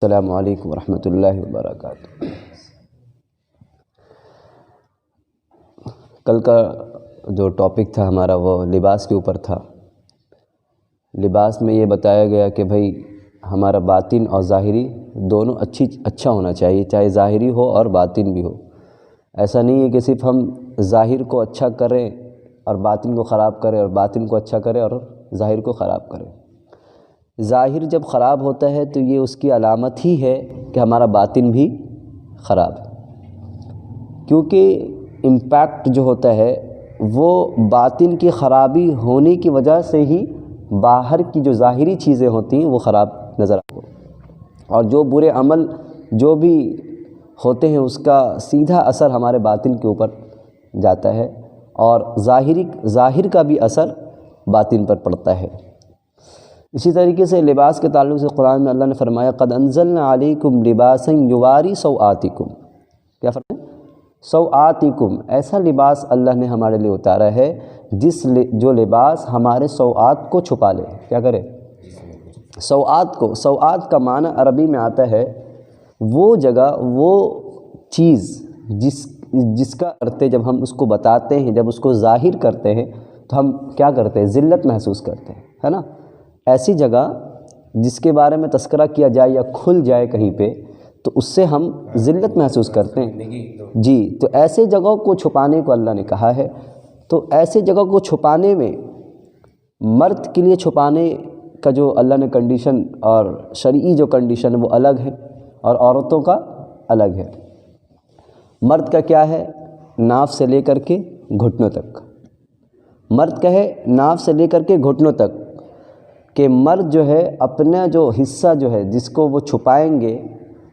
السلام علیکم ورحمۃ اللہ وبرکاتہ۔ کل کا جو ٹاپک تھا ہمارا وہ لباس کے اوپر تھا۔ لباس میں یہ بتایا گیا کہ بھائی ہمارا باطن اور ظاہری دونوں اچھا ہونا چاہیے، چاہے ظاہری ہو اور باطن بھی ہو۔ ایسا نہیں ہے کہ صرف ہم ظاہر کو اچھا کریں اور باطن کو خراب کریں، اور باطن کو اچھا کریں اور ظاہر کو خراب کریں۔ ظاہر جب خراب ہوتا ہے تو یہ اس کی علامت ہی ہے کہ ہمارا باطن بھی خراب ہے، کیونکہ امپیکٹ جو ہوتا ہے وہ باطن کی خرابی ہونے کی وجہ سے ہی باہر کی جو ظاہری چیزیں ہوتی ہیں وہ خراب نظر آتی ہیں، اور جو برے عمل جو بھی ہوتے ہیں اس کا سیدھا اثر ہمارے باطن کے اوپر جاتا ہے، اور ظاہر کا بھی اثر باطن پر پڑتا ہے۔ اسی طریقے سے لباس کے تعلق سے قرآن میں اللہ نے فرمایا قد انزلنا علیکم لباسا یواری سوآتکم، کیا فرمایا؟ سوآتکم، ایسا لباس اللہ نے ہمارے لیے اتارا ہے جو لباس ہمارے سوآت کو چھپا لے۔ کیا کرے؟ سوآت کا معنی عربی میں آتا ہے وہ جگہ، وہ چیز جس کا کرتے جب ہم اس کو بتاتے ہیں، جب اس کو ظاہر کرتے ہیں تو ہم کیا کرتے ہیں؟ ذلت محسوس کرتے ہیں، ہے نا؟ ایسی جگہ جس کے بارے میں تذکرہ کیا جائے یا کھل جائے کہیں پہ تو اس سے ہم ذلت محسوس کرتے ہیں۔ جی، تو ایسے جگہوں کو چھپانے کو اللہ نے کہا ہے۔ تو ایسے جگہ کو چھپانے میں مرد کے لیے چھپانے کا جو اللہ نے کنڈیشن اور شرعی جو کنڈیشن ہے وہ الگ ہے، اور عورتوں کا الگ ہے۔ مرد کا کیا ہے؟ ناف سے لے کر کے گھٹنوں تک۔ مرد کا ہے ناف سے لے کر کے گھٹنوں تک، کہ مرد جو ہے اپنا جو حصہ جو ہے جس کو وہ چھپائیں گے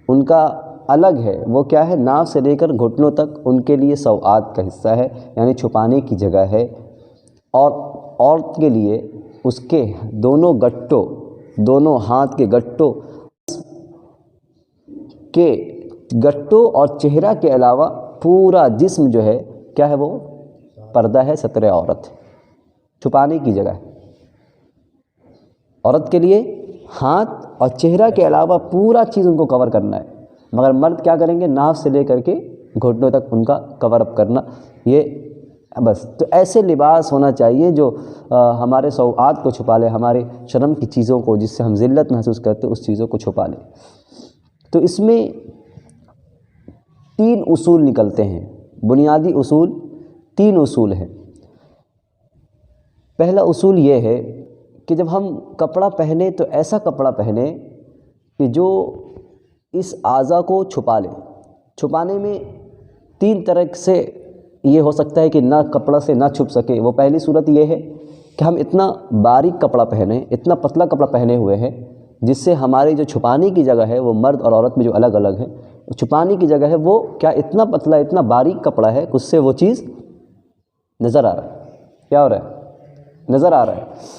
ان کا الگ ہے۔ وہ کیا ہے؟ ناف سے لے کر گھٹنوں تک ان کے لیے سوآت کا حصہ ہے، یعنی چھپانے کی جگہ ہے۔ اور عورت کے لیے اس کے دونوں گٹوں، دونوں ہاتھ کے گٹوں اور چہرہ کے علاوہ پورا جسم جو ہے کیا ہے؟ وہ پردہ ہے، ستر عورت، چھپانے کی جگہ ہے۔ عورت کے لیے ہاتھ اور چہرہ کے علاوہ پورا چیز ان کو کور کرنا ہے، مگر مرد کیا کریں گے؟ ناف سے لے کر کے گھٹنوں تک ان کا کور اپ کرنا، یہ بس۔ تو ایسے لباس ہونا چاہیے جو ہمارے سوآت کو چھپا لے، ہمارے شرم کی چیزوں کو جس سے ہم ذلت محسوس کرتے اس چیزوں کو چھپا لے۔ تو اس میں 3 اصول نکلتے ہیں، بنیادی اصول 3 اصول ہیں۔ پہلا اصول یہ ہے کہ جب ہم کپڑا پہنیں تو ایسا کپڑا پہنیں کہ جو اس اعضاء کو چھپا لے۔ چھپانے میں 3 طرح سے یہ ہو سکتا ہے کہ نہ کپڑا سے نہ چھپ سکے۔ وہ پہلی صورت یہ ہے کہ ہم اتنا باریک کپڑا پہنیں، اتنا پتلا کپڑا پہنے ہوئے ہیں جس سے ہماری جو چھپانے کی جگہ ہے وہ مرد اور عورت میں جو الگ الگ ہے، چھپانے کی جگہ ہے وہ کیا اتنا پتلا، اتنا باریک کپڑا ہے کہ اس سے وہ چیز نظر آ رہا ہے۔ کیا ہو رہا ہے؟ نظر آ رہا ہے۔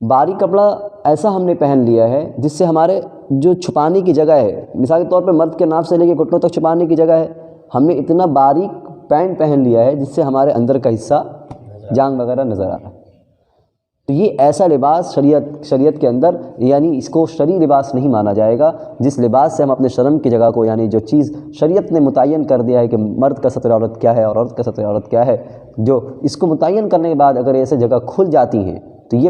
باریک کپڑا ایسا ہم نے پہن لیا ہے جس سے ہمارے جو چھپانے کی جگہ ہے، مثال کے طور پہ مرد کے ناف سے لے کے گھٹنوں تک چھپانے کی جگہ ہے، ہم نے اتنا باریک پینٹ پہن لیا ہے جس سے ہمارے اندر کا حصہ جانگ وغیرہ نظر آ رہا ہے۔ تو یہ ایسا لباس شریعت کے اندر یعنی اس کو شرعی لباس نہیں مانا جائے گا، جس لباس سے ہم اپنے شرم کی جگہ کو، یعنی جو چیز شریعت نے متعین کر دیا ہے کہ مرد کا ستر عورت کیا ہے اور عورت کا ستر عورت کیا ہے، جو اس کو متعین کرنے کے بعد اگر ایسے جگہ کھل جاتی ہیں تو یہ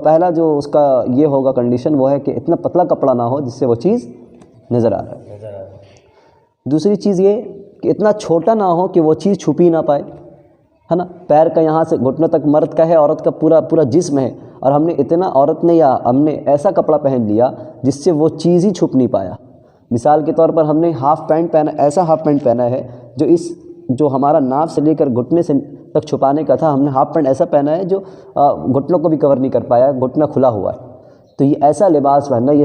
پہلا جو اس کا یہ ہوگا کنڈیشن وہ ہے کہ اتنا پتلا کپڑا نہ ہو جس سے وہ چیز نظر آ رہا ہے۔ دوسری چیز یہ کہ اتنا چھوٹا نہ ہو کہ وہ چیز چھپی نہ پائے، ہے نا؟ پیر کا یہاں سے گھٹنوں تک مرد کا ہے، عورت کا پورا جسم ہے، اور ہم نے اتنا عورت نے یا ہم نے ایسا کپڑا پہن لیا جس سے وہ چیز ہی چھپ نہیں پایا۔ مثال کے طور پر ہم نے ہاف پینٹ پہنا، ایسا ہاف پینٹ پہنا ہے جو ہمارا ناف سے لے کر گھٹنے سے تک چھپانے کا تھا، ہم نے ہاف پینٹ ایسا پہنا ہے جو گھٹنوں کو بھی کور نہیں کر پایا، گھٹنا کھلا ہوا ہے۔ تو یہ ایسا لباس پہننا یہ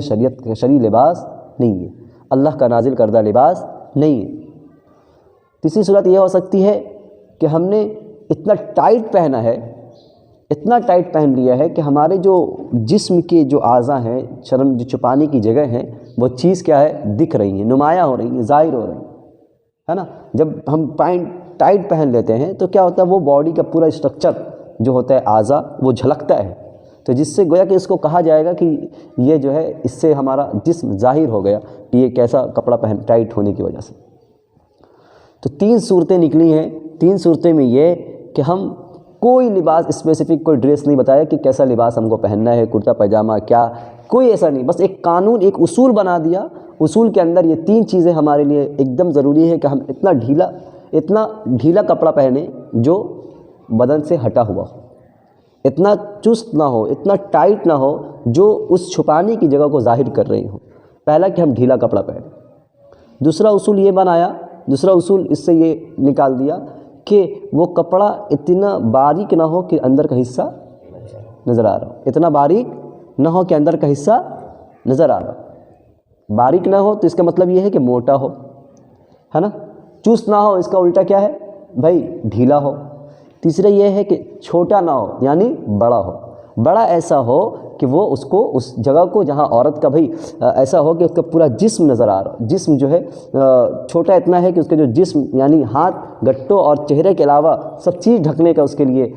شرعی لباس نہیں ہے، اللہ کا نازل کردہ لباس نہیں ہے۔ تیسری صورت یہ ہو سکتی ہے کہ ہم نے اتنا ٹائٹ پہنا ہے، اتنا ٹائٹ پہن لیا ہے کہ ہمارے جو جسم کے جو اعضاء ہیں، شرم جو چھپانے کی جگہ ہیں، وہ چیز کیا ہے؟ دکھ رہی ہیں، نمایاں ہو رہی ہیں، ظاہر ہو رہی ہیں، ہے نا؟ جب ہم پینٹ ٹائٹ پہن لیتے ہیں تو کیا ہوتا ہے؟ وہ باڈی کا پورا اسٹرکچر جو ہوتا ہے اعضاء وہ جھلکتا ہے۔ تو جس سے گویا کہ اس کو کہا جائے گا کہ یہ جو ہے اس سے ہمارا جسم ظاہر ہو گیا کہ یہ کیسا کپڑا ٹائٹ ہونے کی وجہ سے۔ تو 3 صورتیں نکلی ہیں۔ 3 صورتیں میں یہ کہ ہم کوئی لباس اسپیسیفک کوئی ڈریس نہیں بتایا کہ کیسا لباس ہم کو پہننا ہے، کرتا پائجامہ کیا، کوئی ایسا نہیں، بس ایک قانون ایک اصول بنا دیا۔ اصول کے اندر یہ 3 چیزیں ہمارے لیے ایک دم ضروری ہے کہ ہم اتنا ڈھیلا کپڑا پہنیں جو بدن سے ہٹا ہوا ہو، اتنا چست نہ ہو، اتنا ٹائٹ نہ ہو جو اس چھپانے کی جگہ کو ظاہر کر رہی ہو۔ پہلا کہ ہم ڈھیلا کپڑا پہنیں۔ دوسرا اصول یہ بنایا، دوسرا اصول اس سے یہ نکال دیا کہ وہ کپڑا اتنا باریک نہ ہو کہ اندر کا حصہ نظر آ رہا ہو، اتنا باریک نہ ہو کہ اندر کا حصہ نظر آ رہا ہو۔ باریک نہ ہو تو اس کا مطلب یہ ہے کہ موٹا ہو، ہے نا۔ چست نہ ہو، اس کا الٹا کیا ہے بھائی، ڈھیلا ہو۔ تیسرا یہ ہے کہ چھوٹا نہ ہو یعنی بڑا ہو، بڑا ایسا ہو کہ وہ اس جگہ کو جہاں عورت کا بھائی ایسا ہو کہ اس کا پورا جسم نظر آ رہا ہو۔ جسم جو ہے چھوٹا اتنا ہے کہ اس کا جو جسم یعنی ہاتھ گٹوں اور چہرے کے علاوہ سب چیز ڈھکنے کا اس کے لیے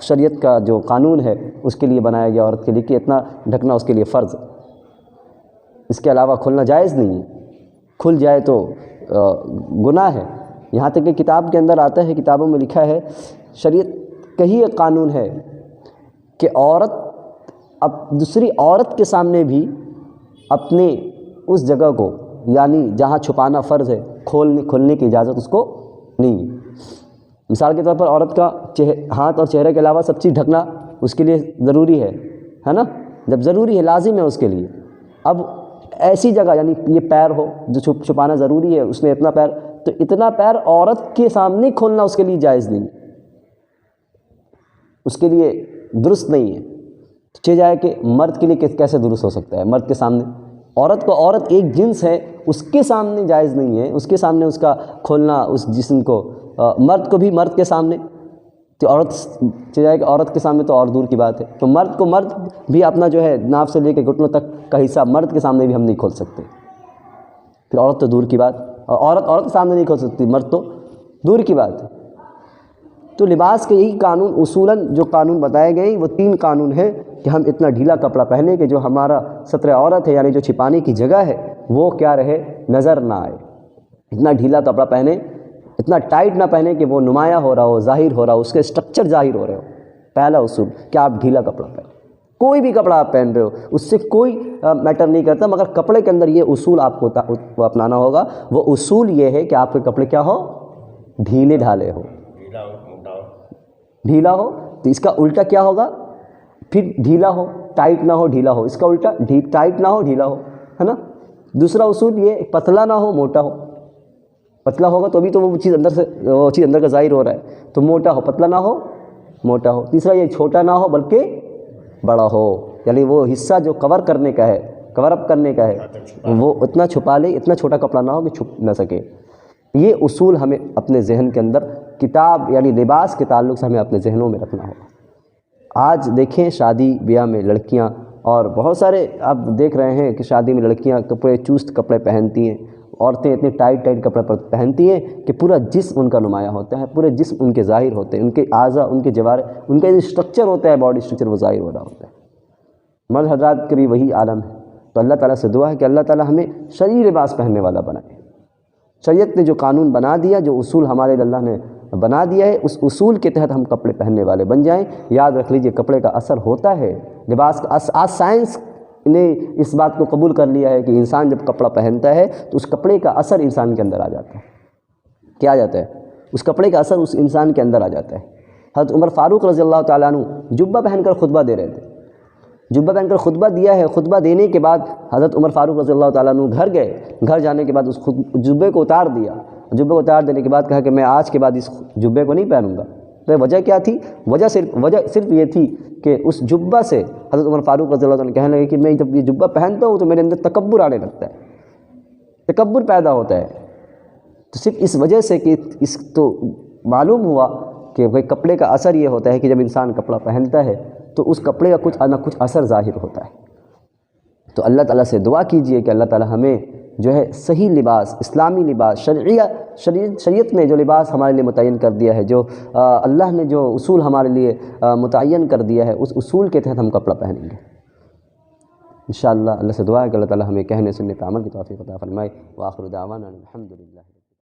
شریعت کا جو قانون ہے اس کے لیے بنایا گیا عورت کے لیے کہ اتنا ڈھکنا اس کے لیے فرض، اس کے علاوہ کھلنا جائز نہیں ہے، کھل جائے تو گناہ ہے۔ یہاں تک کہ کتاب کے اندر آتا ہے، کتابوں میں لکھا ہے، شریعت کا ہی ایک قانون ہے کہ عورت اب دوسری عورت کے سامنے بھی اپنے اس جگہ کو یعنی جہاں چھپانا فرض ہے کھولنے کی اجازت اس کو نہیں۔ مثال کے طور پر عورت کا ہاتھ اور چہرے کے علاوہ سب چیز ڈھکنا اس کے لیے ضروری ہے نا، جب ضروری ہے لازم ہے اس کے لیے۔ اب ایسی جگہ یعنی یہ پیر ہو جو چھپانا ضروری ہے، اس نے اتنا پیر، تو اتنا پیر عورت کے سامنے کھولنا اس کے لیے جائز نہیں، اس کے لیے درست نہیں ہے۔ چھ جائے کہ مرد کے لیے کیسے درست ہو سکتا ہے، مرد کے سامنے، عورت کو عورت ایک جنس ہے اس کے سامنے جائز نہیں ہے، اس کے سامنے اس کا کھولنا اس جسم کو، مرد کو بھی مرد کے سامنے، تو عورت چھ جائے کہ عورت کے سامنے تو اور دور کی بات ہے، تو مرد کو مرد بھی اپنا جو ہے ناف سے لے کے گھٹنوں تک کا حصہ مرد کے سامنے بھی ہم نہیں کھول سکتے، پھر عورت تو دور کی بات، اور عورت کے سامنے نہیں کھول سکتی، مرد تو دور کی بات ہے۔ تو لباس کے یہی قانون اصولاً جو قانون بتائے گئے وہ 3 قانون ہیں کہ ہم اتنا ڈھیلا کپڑا پہنیں کہ جو ہمارا ستر عورت ہے یعنی جو چھپانے کی جگہ ہے وہ کیا رہے، نظر نہ آئے۔ اتنا ڈھیلا کپڑا پہنیں، اتنا ٹائٹ نہ پہنیں کہ وہ نمایاں ہو رہا ہو، ظاہر ہو رہا ہو، اس کے اسٹرکچر ظاہر ہو رہے ہو۔ پہلا اصول کہ آپ ڈھیلا کپڑا پہنیں، کوئی بھی کپڑا آپ پہن رہے ہو اس سے کوئی میٹر نہیں کرتا، مگر کپڑے کے اندر یہ اصول آپ کو اپنانا ہوگا۔ وہ اصول یہ ہے کہ آپ کے کپڑے کیا ہو، ڈھیلے ڈھالے ہو، ڈھیلا ہو، تو اس کا الٹا کیا ہوگا، پھر ڈھیلا ہو، ٹائٹ نہ ہو، ڈھیلا ہو، اس کا الٹا ٹائٹ نہ ہو، ڈھیلا ہو، ہے نا۔ دوسرا اصول یہ پتلا نہ ہو، موٹا ہو، پتلا ہوگا تو ابھی تو وہ چیز اندر کا ظاہر ہو رہا ہے، تو موٹا ہو، پتلا نہ ہو، موٹا ہو۔ تیسرا یہ چھوٹا نہ ہو بلکہ بڑا ہو، یعنی وہ حصہ جو کور کرنے کا ہے، کور اپ کرنے کا ہے، وہ اتنا چھپا لے، اتنا چھوٹا کپڑا نہ ہو کہ چھپ نہ سکے۔ یہ اصول ہمیں اپنے ذہن کے اندر کتاب یعنی لباس کے تعلق سے ہمیں اپنے ذہنوں میں رکھنا ہوگا۔ آج دیکھیں شادی بیاہ میں لڑکیاں اور بہت سارے آپ دیکھ رہے ہیں کہ شادی میں لڑکیاں کپڑے چست کپڑے پہنتی ہیں، عورتیں اتنے ٹائٹ کپڑے پہنتی ہیں کہ پورا جسم ان کا نمایاں ہوتا ہے، پورے جسم ان کے ظاہر ہوتے ہیں، ان کے اعضاء، ان کے جوارح، ان کا جو اسٹرکچر ہوتا ہے، باڈی اسٹرکچر، وہ ظاہر ہو رہا ہوتا ہے۔ مرد حضرات کے بھی وہی عالم ہے۔ تو اللہ تعالیٰ سے دعا ہے کہ اللہ تعالیٰ ہمیں شرعی لباس پہننے والا بنائے۔ شریعت نے جو قانون بنا دیا، جو اصول ہمارے اللہ نے بنا دیا ہے، اس اصول کے تحت ہم کپڑے پہننے والے بن جائیں۔ یاد رکھ لیجئے کپڑے کا اثر ہوتا ہے، لباس کا آج سائنس نے اس بات کو قبول کر لیا ہے کہ انسان جب کپڑا پہنتا ہے تو اس کپڑے کا اثر انسان کے اندر آ جاتا ہے۔ کیا آ جاتا ہے؟ اس کپڑے کا اثر اس انسان کے اندر آ جاتا ہے۔ حضرت عمر فاروق رضی اللہ تعالیٰ عنہ جبہ پہن کر خطبہ دے رہے تھے، جبہ پہن کر خطبہ دیا ہے، خطبہ دینے کے بعد حضرت عمر فاروق رضی اللہ تعالیٰ عنہ گھر گئے، گھر جانے کے بعد اس جبے کو اتار دیا، جبے کو اتار دینے کے بعد کہا کہ میں آج کے بعد اس جبے کو نہیں پہنوں گا۔ تو وجہ کیا تھی؟ وجہ صرف یہ تھی کہ اس جبہ سے حضرت عمر فاروق رضی اللہ عنہ کہنے لگے کہ میں جب یہ جبہ پہنتا ہوں تو میرے اندر تکبر آنے لگتا ہے، تکبر پیدا ہوتا ہے۔ تو صرف اس وجہ سے کہ اس تو معلوم ہوا کہ بھائی کپڑے کا اثر یہ ہوتا ہے کہ جب انسان کپڑا پہنتا ہے تو اس کپڑے کا کچھ نہ کچھ اثر ظاہر ہوتا ہے۔ تو اللہ تعالیٰ سے دعا کیجئے کہ اللہ تعالیٰ ہمیں جو ہے صحیح لباس، اسلامی لباس، شریعت نے جو لباس ہمارے لیے متعین کر دیا ہے، جو اللہ نے جو اصول ہمارے لیے متعین کر دیا ہے، اس اصول کے تحت ہم کپڑا پہنیں گے انشاءاللہ۔ اللہ سے دعا ہے کہ اللہ تعالی ہمیں کہنے سننے پہ عمل کی توفیق عطا فرمائے۔ وآخر دعوانا الحمدللہ۔